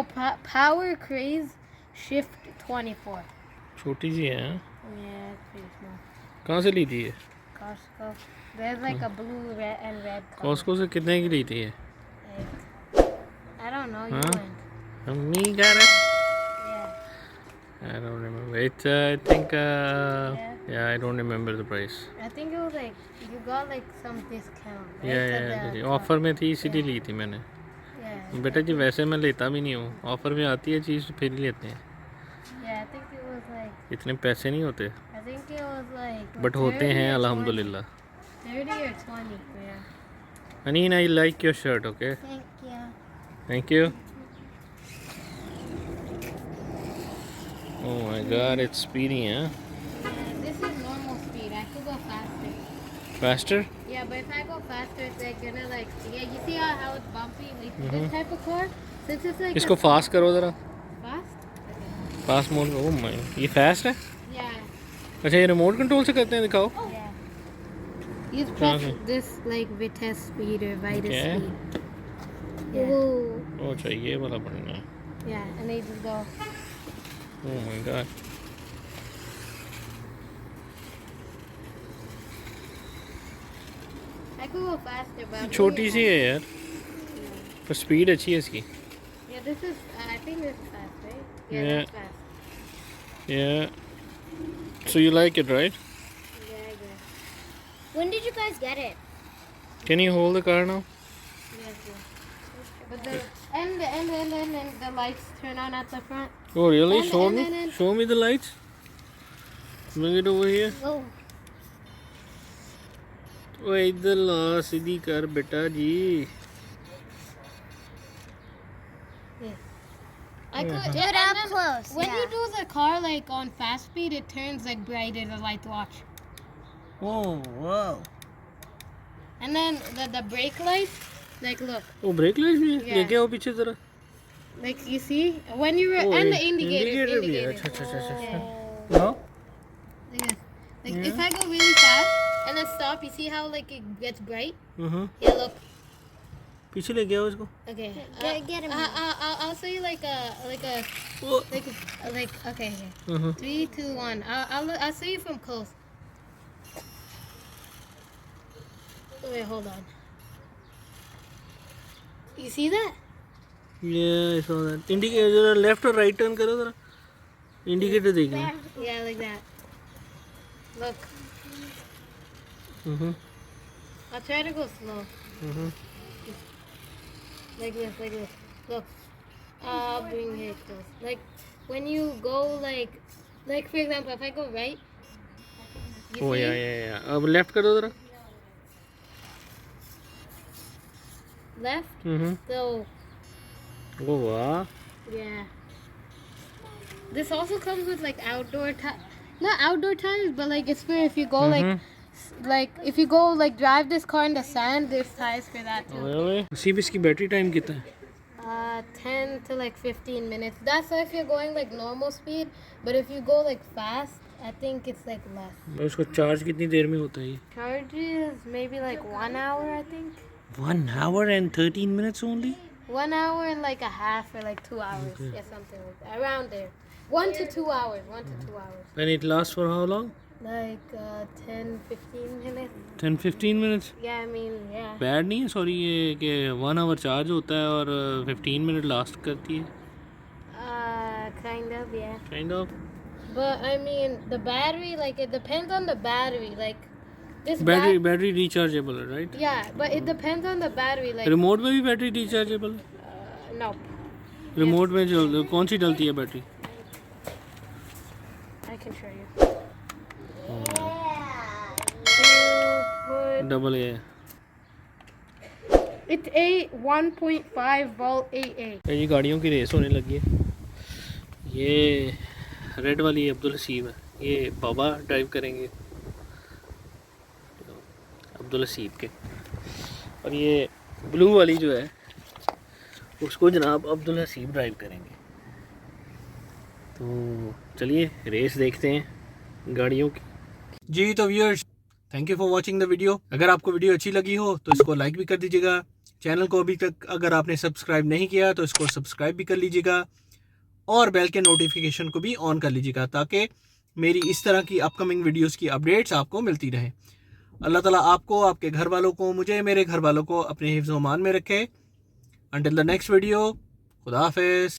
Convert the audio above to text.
power craze shift 24. छोटी सी है हाँ? Yeah, it's pretty small. कहाँ से ली थी ये? Costco. There's like a blue red and red color. Costco से कितने की ली थी ये? I don't know. You Huh? went. Me got it. Yeah. I don't remember. It's I think yeah, I don't remember the price. I think it was like you got like some discount. Right? Yeah, offer में थी इसीलिए ली थी मैंने। Yeah. बेटा जी वैसे मैं लेता भी नहीं हूँ, ऑफर में आती है चीज़ तो फिर ही लेते हैं। Yeah, I think it was like. इतने पैसे नहीं होते। I think it was like. But होते हैं अल्हम्दुलिल्लाह। 30 or 20. Yeah. Aneen, I like your shirt. Okay. Thank you. Thank you. Oh my God, it's speedy, huh? Yeah, this is normal speed. I could go faster. Faster? Yeah, but if I go faster, it's like gonna like. Yeah, you see how it's bumpy? Like this type of car, since it's like. इसको fast करो ज़रा। Fast? Okay. Fast mode। Oh my, ये fast है? Yeah. अच्छा ये remote control से करते हैं दिखाओ। Yeah. You press this like Vitesse speed or Vitus speed. Yeah. Oh, अच्छा ये वाला पढ़ना है। Yeah, and they just go. Oh my God. I could go faster, but. छोटी सी है यार, पर speed अच्छी है इसकी। Yeah, this is. I think this is fast, right? Yeah, Yeah. that's fast. Yeah. So you like it, right? Yeah, I guess. When did you guys get it? Can you hold the car now? Yes, yes. But the and the lights turn on at the front. Oh really? And- Show and- me. and- and- Show me the lights. Bring it over here. Oh. ओए इधर ला सीधी कर बेटा जी। I could Do it up close. when yeah. you do the car like on fast speed, it turns like brighter. The lights watch, Oh wow. and then the brake lights, like look, वो brake light भी है? Yeah. लेके आओ पीछे जरा। like you see when you Oh, and the indicators. भी है। indicators. अच्छा अच्छा अच्छा अच्छा। Yeah. हाँ? Like this. Like if I go really fast and then stop, you see how like it gets bright? हाँ। Yeah, look. पीछे लेके आओ इसको। Okay. Get him. I'll show you like a O. like okay. Here. हाँ। 3, 2, 1. I'll show you from close. Wait, hold on. You see that? Yeah, I saw that. Indicator जरा left और right turn करो जरा। Indicator देखना। Yeah, like that. Look. I'll try to go slow. Like this, like this. Look. I'll bring it close. Like when you go like for example, if I go right. You Oh see? yeah. अब left करो जरा। Left. So ओ वाह। yeah. This also comes with like outdoor not outdoor tires, but like it's for if you go like if you go like drive this car in the sand, there's tires for that too. Really? सी इसकी battery time कितना है? 10 to like 15 minutes. That's if you're going like normal speed, but if you go like fast, I think it's like less. उसको charge कितनी देर में होता है ये? Charges maybe like 1 hour, I think. 1 hour and 13 minutes only? 1 hour and like a half or like 2 hours. Yeah, something like that. Around there. 1 to 2 hours. 1 to 2 hours. And it lasts for how long? Like 10, 15 minutes. 10-15 minutes? Yeah, I mean, yeah. Bad नहीं है sorry ये कि 1 our charge होता है और 15 minute last करती है। Kind of, yeah. Kind of. But I mean, the battery, like it depends on the battery. Like this battery rechargeable है right? Yeah, but it depends on the battery. Like remote में भी battery rechargeable है? no, remote में कौन सी डलती है battery? I can show you. Double A. It's a 1.5 volt AA. ये गाड़ियों की रेस होने लगी है। ये रेड वाली अब्दुल हसीब है, ये बाबा ड्राइव करेंगे अब्दुल हसीब के, और ये ब्लू वाली जो है उसको जनाब अब्दुल हसीब ड्राइव करेंगे। तो चलिए रेस देखते हैं गाड़ियों की। जी तो viewers, thank you for watching the video. अगर आपको वीडियो अच्छी लगी हो तो इसको लाइक भी कर दीजिएगा, चैनल को अभी तक अगर आपने सब्सक्राइब नहीं किया तो इसको सब्सक्राइब भी कर लीजिएगा और बेल के नोटिफिकेशन को भी ऑन कर लीजिएगा ताकि मेरी इस तरह की अपकमिंग वीडियोस की अपडेट्स आपको मिलती रहे। अल्लाह ताला आपको, आपके घर वालों को, मुझे, मेरे घर वालों को अपने हिफ्ज़-ओ-मान में रखे। अंटिल द नेक्स्ट वीडियो, खुदा हाफिज़।